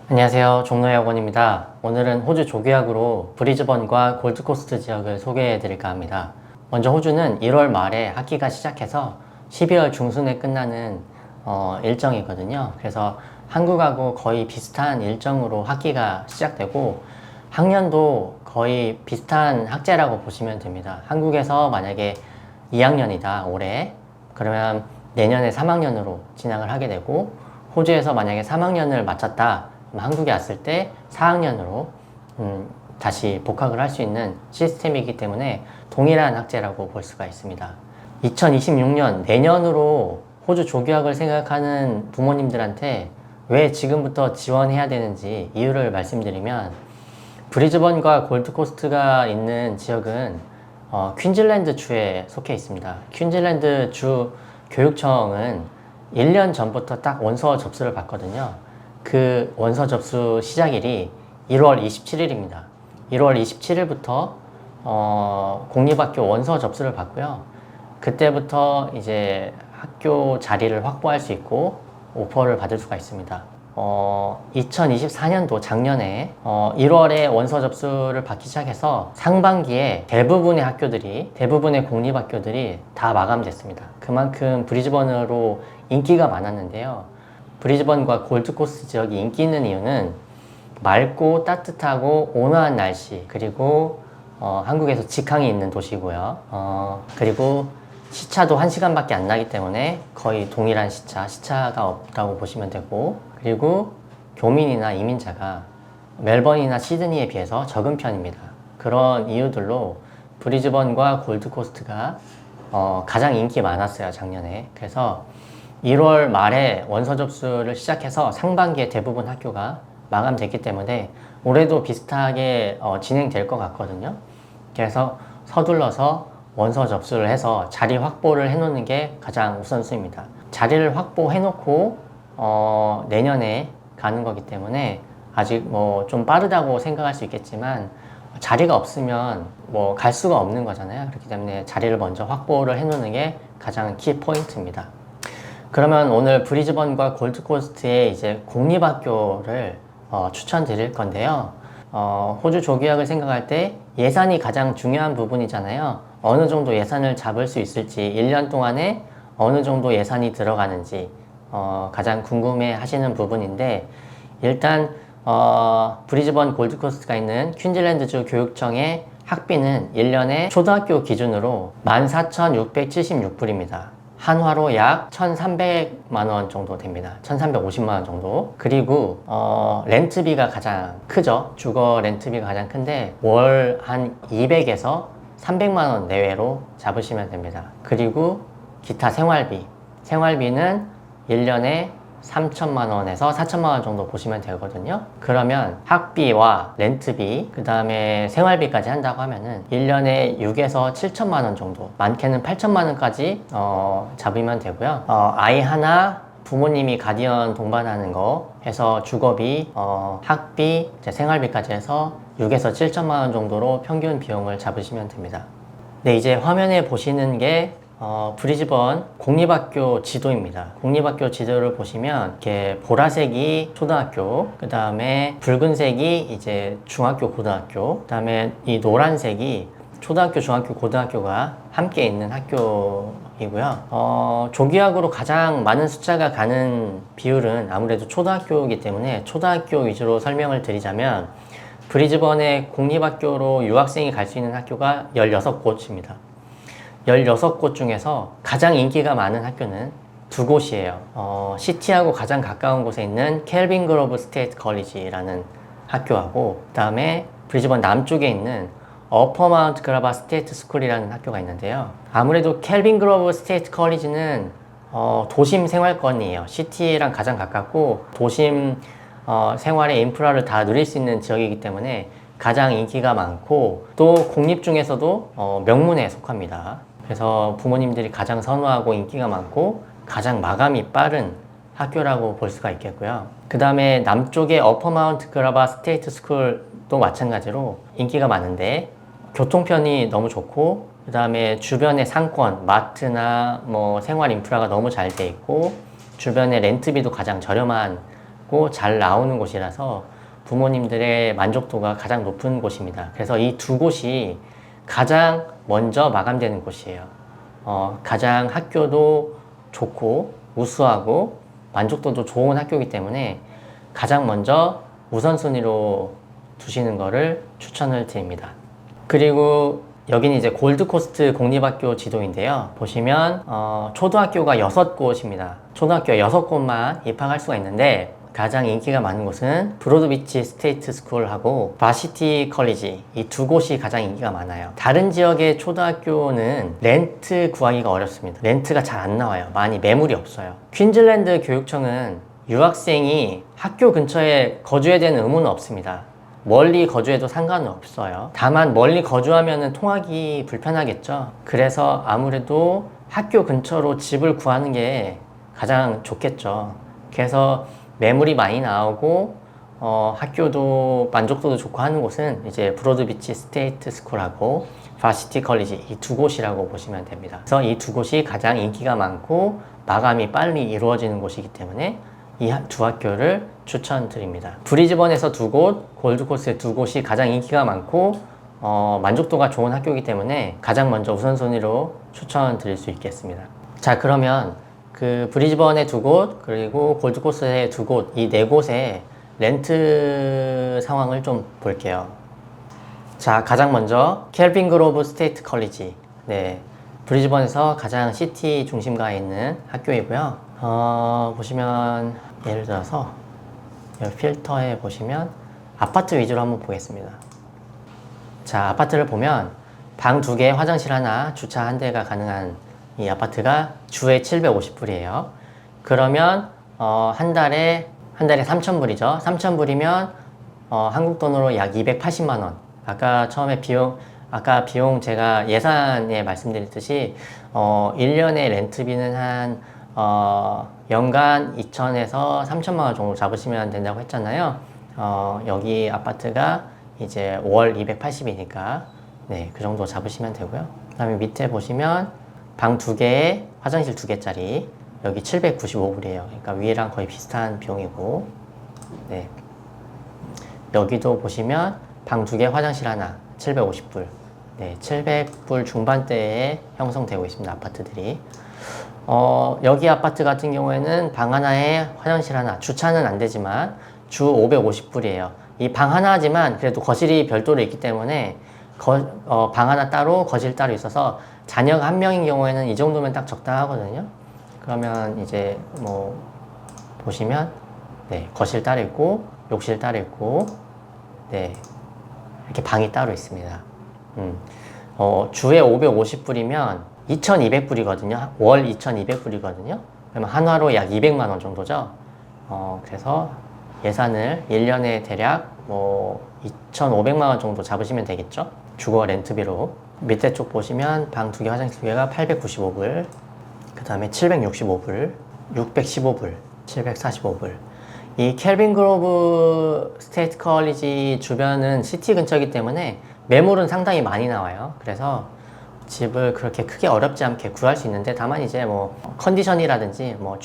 안녕하세요. 종로의학원입니다. 오늘은 호주 조교학으로 브리즈번과 골드코스트 지역을 소개해 드릴까 합니다. 먼저 호주는 1월 말에 학기가 시작해서 12월 중순에 끝나는 일정이거든요. 그래서 한국하고 거의 비슷한 일정으로 학기가 시작되고 학년도 거의 비슷한 학제라고 보시면 됩니다. 한국에서 만약에 2학년이다 올해, 그러면 내년에 3학년으로 진학을 하게 되고, 호주에서 만약에 3학년을 마쳤다, 한국에 왔을 때 4학년으로 다시 복학을 할 수 있는 시스템이기 때문에 동일한 학제라고 볼 수가 있습니다. 2026년 내년으로 호주 조교학을 생각하는 부모님들한테 왜 지금부터 지원해야 되는지 이유를 말씀드리면, 브리즈번과 골드코스트가 있는 지역은 퀸즐랜드 주에 속해 있습니다. 퀸즐랜드 주 교육청은 1년 전부터 딱 원서 접수를 받거든요. 그 원서 접수 시작일이 1월 27일입니다. 1월 27일부터 공립학교 원서 접수를 받고요. 그때부터 이제 학교 자리를 확보할 수 있고 오퍼를 받을 수가 있습니다. 2024년도 작년에 1월에 원서 접수를 받기 시작해서 상반기에 대부분의 공립학교들이 다 마감됐습니다. 그만큼 브리즈번으로 인기가 많았는데요. 브리즈번과 골드코스트 지역이 인기 있는 이유는 맑고 따뜻하고 온화한 날씨, 그리고 한국에서 직항이 있는 도시고요. 그리고 시차도 1시간밖에 안 나기 때문에 거의 동일한 시차가 없다고 보시면 되고, 그리고 교민이나 이민자가 멜번이나 시드니에 비해서 적은 편입니다. 그런 이유들로 브리즈번과 골드코스트가 가장 인기 많았어요, 작년에. 그래서 1월 말에 원서 접수를 시작해서 상반기에 대부분 학교가 마감됐기 때문에 올해도 비슷하게 진행될 것 같거든요. 그래서 서둘러서 원서 접수를 해서 자리 확보를 해놓는 게 가장 우선순위입니다. 자리를 확보해 놓고 내년에 가는 거기 때문에 아직 뭐 좀 빠르다고 생각할 수 있겠지만, 자리가 없으면 뭐 갈 수가 없는 거잖아요. 그렇기 때문에 자리를 먼저 확보를 해 놓는 게 가장 키 포인트입니다. 그러면 오늘 브리즈번과 골드코스트의 이제 공립학교를 추천드릴 건데요. 호주 조교학을 생각할 때 예산이 가장 중요한 부분이잖아요. 어느 정도 예산을 잡을 수 있을지, 1년 동안에 어느 정도 예산이 들어가는지 가장 궁금해 하시는 부분인데, 일단 브리즈번 골드코스트가 있는 퀸즐랜드주 교육청의 학비는 1년에 초등학교 기준으로 14,676불입니다. 한화로 약 1,300만 원 정도 됩니다. 1,350만 원 정도. 그리고 렌트비가 가장 크죠. 주거 렌트비가 가장 큰데 월 한 200에서 300만 원 내외로 잡으시면 됩니다. 그리고 기타 생활비는 1년에 3천만 원에서 4천만 원 정도 보시면 되거든요. 그러면 학비와 렌트비, 그 다음에 생활비까지 한다고 하면은 1년에 6에서 7천만 원 정도, 많게는 8천만 원까지 잡으면 되고요. 아이 하나 부모님이 가디언 동반하는 거 해서 주거비, 학비, 생활비까지 해서 6에서 7천만 원 정도로 평균 비용을 잡으시면 됩니다. 네, 이제 화면에 보시는 게 브리즈번 공립학교 지도입니다. 공립학교 지도를 보시면 이렇게 보라색이 초등학교, 그 다음에 붉은색이 이제 중학교, 고등학교, 그 다음에 이 노란색이 초등학교, 중학교, 고등학교가 함께 있는 학교이고요. 조교학으로 가장 많은 숫자가 가는 비율은 아무래도 초등학교이기 때문에 초등학교 위주로 설명을 드리자면, 브리즈번의 공립학교로 유학생이 갈 수 있는 학교가 16곳입니다. 16곳 중에서 가장 인기가 많은 학교는 두 곳이에요. 시티하고 가장 가까운 곳에 있는 켈빈 그로브 스테이트 컬리지라는 학교하고, 그 다음에 브리즈번 남쪽에 있는 어퍼 마운트 그라바 스테이트 스쿨이라는 학교가 있는데요. 아무래도 켈빈 그로브 스테이트 컬리지는 도심 생활권이에요. 시티랑 가장 가깝고 도심 생활의 인프라를 다 누릴 수 있는 지역이기 때문에 가장 인기가 많고, 또 공립 중에서도 명문에 속합니다. 그래서 부모님들이 가장 선호하고 인기가 많고 가장 마감이 빠른 학교라고 볼 수가 있겠고요. 그 다음에 남쪽의 어퍼 마운트 그라바 스테이트 스쿨도 마찬가지로 인기가 많은데 교통편이 너무 좋고, 그 다음에 주변의 상권, 마트나 뭐 생활 인프라가 너무 잘 돼 있고, 주변에 렌트비도 가장 저렴한 고 잘 나오는 곳이라서 부모님들의 만족도가 가장 높은 곳입니다. 그래서 이 두 곳이 가장 먼저 마감되는 곳이에요. 가장 학교도 좋고 우수하고 만족도도 좋은 학교이기 때문에 가장 먼저 우선순위로 두시는 것을 추천을 드립니다. 그리고 여기는 이제 골드코스트 공립학교 지도인데요. 보시면 초등학교가 6곳입니다. 초등학교 6곳만 입학할 수가 있는데 가장 인기가 많은 곳은 브로드비치 스테이트 스쿨하고 바시티 컬리지, 이 두 곳이 가장 인기가 많아요. 다른 지역의 초등학교는 렌트 구하기가 어렵습니다. 렌트가 잘 안 나와요. 많이 매물이 없어요. 퀸즐랜드 교육청은 유학생이 학교 근처에 거주해야 되는 의무는 없습니다. 멀리 거주해도 상관은 없어요. 다만 멀리 거주하면 통학이 불편하겠죠. 그래서 아무래도 학교 근처로 집을 구하는 게 가장 좋겠죠. 그래서 매물이 많이 나오고 학교도 만족도도 좋고 하는 곳은 이제 브로드비치 스테이트 스쿨하고 바시티 컬리지, 이 두 곳이라고 보시면 됩니다. 그래서 이 두 곳이 가장 인기가 많고 마감이 빨리 이루어지는 곳이기 때문에 이 두 학교를 추천드립니다. 브리즈번에서 두 곳, 골드코스트 두 곳이 가장 인기가 많고 만족도가 좋은 학교이기 때문에 가장 먼저 우선순위로 추천드릴 수 있겠습니다. 자, 그러면 그 브리즈번의 두 곳, 그리고 골드코스트의 두 곳, 이 네 곳의 렌트 상황을 좀 볼게요. 자, 가장 먼저 켈빈 그로브 스테이트 컬리지, 네, 브리즈번에서 가장 시티 중심가에 있는 학교이고요. 보시면 예를 들어서 여기 필터에 보시면 아파트 위주로 한번 보겠습니다. 자, 아파트를 보면 방 2개, 화장실 하나, 주차 1대가 가능한 이 아파트가 주에 750불이에요. 그러면 한 달에 3,000불이죠. 3,000불이면 한국 돈으로 약 280만 원. 아까 처음에 비용 제가 예산에 말씀드렸듯이 1년에 렌트비는 한 연간 2천에서 3천만 원 정도 잡으시면 된다고 했잖아요. 여기 아파트가 이제 월 280이니까 네, 그 정도 잡으시면 되고요. 그 다음에 밑에 보시면 방 2개에 화장실 2개짜리 여기 795불이에요. 그러니까 위에랑 거의 비슷한 비용이고, 네, 여기도 보시면 방 2개 화장실 하나 750불, 네, 700불 중반대에 형성되고 있습니다. 아파트들이. 여기 아파트 같은 경우에는 방 하나에 화장실 하나, 주차는 안 되지만 주 550불이에요. 이 방 하나지만 그래도 거실이 별도로 있기 때문에 방 하나 따로 거실 따로 있어서 자녀가 한 명인 경우에는 이 정도면 딱 적당하거든요. 그러면 이제 뭐 보시면 네, 거실 따로 있고 욕실 따로 있고 네, 이렇게 방이 따로 있습니다. 주에 550불이면 2,200불이거든요. 월 2,200불이거든요. 그러면 한화로 약 200만 원 정도죠. 그래서 예산을 1년에 대략 뭐 2,500만 원 정도 잡으시면 되겠죠. 주거 렌트비로. 밑에 쪽 보시면 방 2개, 화장실 2개가 895불, 그 다음에 765불, 615불, 745불. 이 켈빈 그로브 스테이트 컬리지 주변은 시티 근처이기 때문에 매물은 상당히 많이 나와요. 그래서 집을 그렇게 크게 어렵지 않게 구할 수 있는데, 다만 이제 뭐 컨디션이라든지 뭐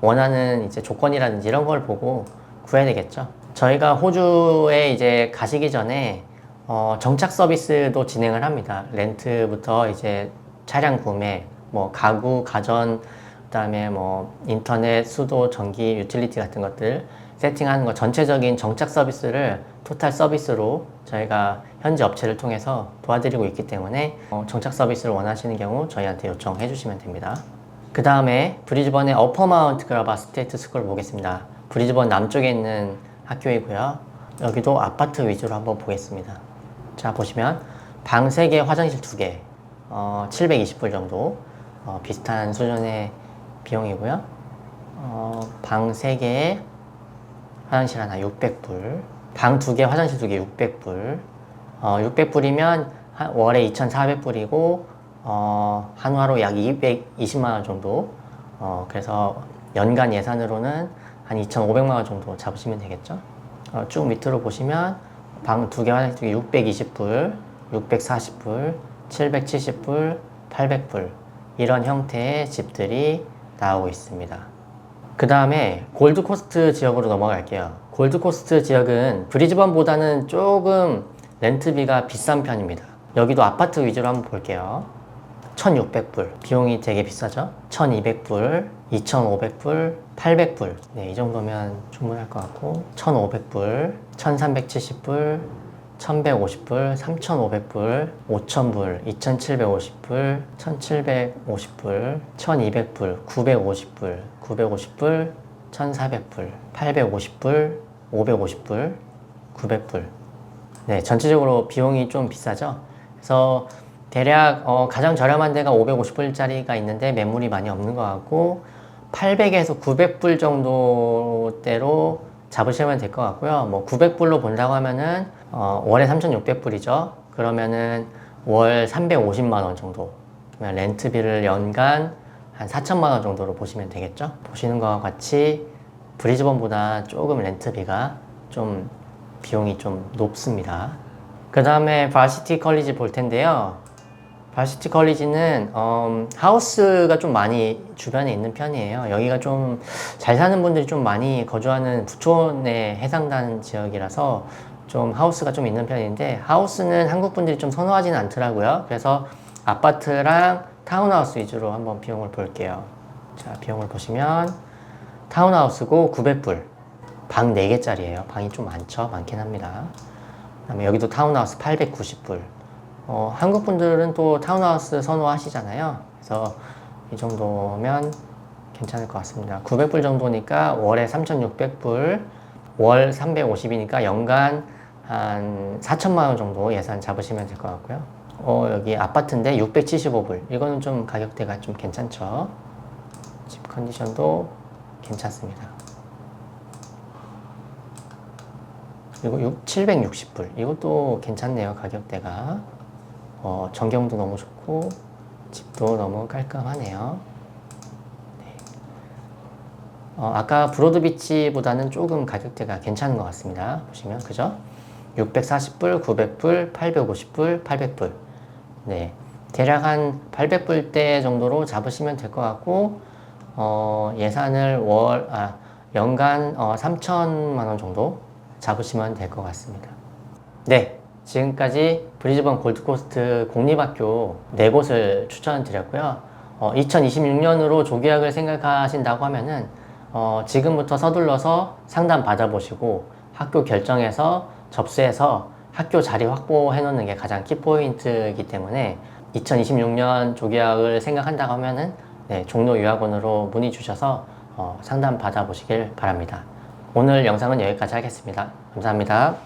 원하는 이제 조건이라든지 이런 걸 보고 구해야 되겠죠. 저희가 호주에 이제 가시기 전에 정착 서비스도 진행을 합니다. 렌트부터 이제 차량 구매, 뭐 가구, 가전, 그다음에 뭐 인터넷, 수도, 전기, 유틸리티 같은 것들 세팅하는 거, 전체적인 정착 서비스를 토탈 서비스로 저희가 현지 업체를 통해서 도와드리고 있기 때문에 정착 서비스를 원하시는 경우 저희한테 요청해 주시면 됩니다. 그 다음에 브리즈번의 어퍼마운트 그라바 스테이트 스쿨 보겠습니다. 브리즈번 남쪽에 있는 학교이고요. 여기도 아파트 위주로 한번 보겠습니다. 자, 보시면 방 3개, 화장실 2개, 720불 정도, 비슷한 수준의 비용이고요. 방 3개에 화장실 하나 600불, 방 2개, 화장실 2개 600불, 600불이면 월에 2,400불이고 한화로 약 220만원 정도. 그래서 연간 예산으로는 한 2,500만원 정도 잡으시면 되겠죠. 쭉 밑으로 보시면 방 2개, 화장실 2개 620불, 640불, 770불, 800불, 이런 형태의 집들이 나오고 있습니다. 그 다음에 골드코스트 지역으로 넘어갈게요. 골드코스트 지역은 브리즈번보다는 조금 렌트비가 비싼 편입니다. 여기도 아파트 위주로 한번 볼게요. 1,600불. 비용이 되게 비싸죠? 1,200불, 2,500불, 800불. 네, 이 정도면 충분할 것 같고. 1,500불, 1,370불, 1,150불, 3,500불, 5,000불, 2,750불, 1,750불, 1,200불, 950불, 950불, 1,400불, 850불, 550불, 900불. 네, 전체적으로 비용이 좀 비싸죠? 그래서 대략 가장 저렴한 데가 550불짜리가 있는데 매물이 많이 없는 것 같고 800에서 900불 정도대로 잡으시면 될 것 같고요. 뭐 900불로 본다고 하면은 월에 3,600불이죠. 그러면은 월 350만 원 정도. 그러면 렌트비를 연간 한 4천만 원 정도로 보시면 되겠죠. 보시는 것과 같이 브리즈번보다 조금 렌트비가 좀 비용이 좀 높습니다. 그 다음에 바시티 컬리지 볼 텐데요. 바시티 컬리지는 하우스가 좀 많이 주변에 있는 편이에요. 여기가 좀 잘 사는 분들이 좀 많이 거주하는 부촌에 해당되는 지역이라서 좀 하우스가 좀 있는 편인데 하우스는 한국 분들이 좀 선호하지는 않더라고요. 그래서 아파트랑 타운하우스 위주로 한번 비용을 볼게요. 자, 비용을 보시면 타운하우스고 900불. 방 4개짜리예요. 방이 좀 많긴 합니다. 그 다음에 여기도 타운하우스 890불. 한국 분들은 또 타운하우스 선호하시잖아요. 그래서 이 정도면 괜찮을 것 같습니다. 900불 정도니까 월에 3,600불, 월 350이니까 연간 한 4천만 원 정도 예산 잡으시면 될 것 같고요. 여기 아파트인데 675불. 이거는 좀 가격대가 좀 괜찮죠. 집 컨디션도 괜찮습니다. 그리고 760불. 이것도 괜찮네요. 가격대가. 전경도 너무 좋고 집도 너무 깔끔하네요. 네. 아까 브로드비치보다는 조금 가격대가 괜찮은 것 같습니다. 보시면 그죠? 640불, 900불, 850불, 800불. 네, 대략 한 800불대 정도로 잡으시면 될 것 같고 예산을 연간 3천만 원 정도 잡으시면 될 것 같습니다. 네, 지금까지 브리즈번 골드코스트 공립학교 4곳을 추천드렸고요. 2026년으로 조계약을 생각하신다고 하면은 지금부터 서둘러서 상담 받아보시고 학교 결정해서 접수해서 학교 자리 확보해 놓는 게 가장 키포인트이기 때문에 2026년 조계약을 생각한다고 하면은 네, 종로유학원으로 문의 주셔서 상담 받아보시길 바랍니다. 오늘 영상은 여기까지 하겠습니다. 감사합니다.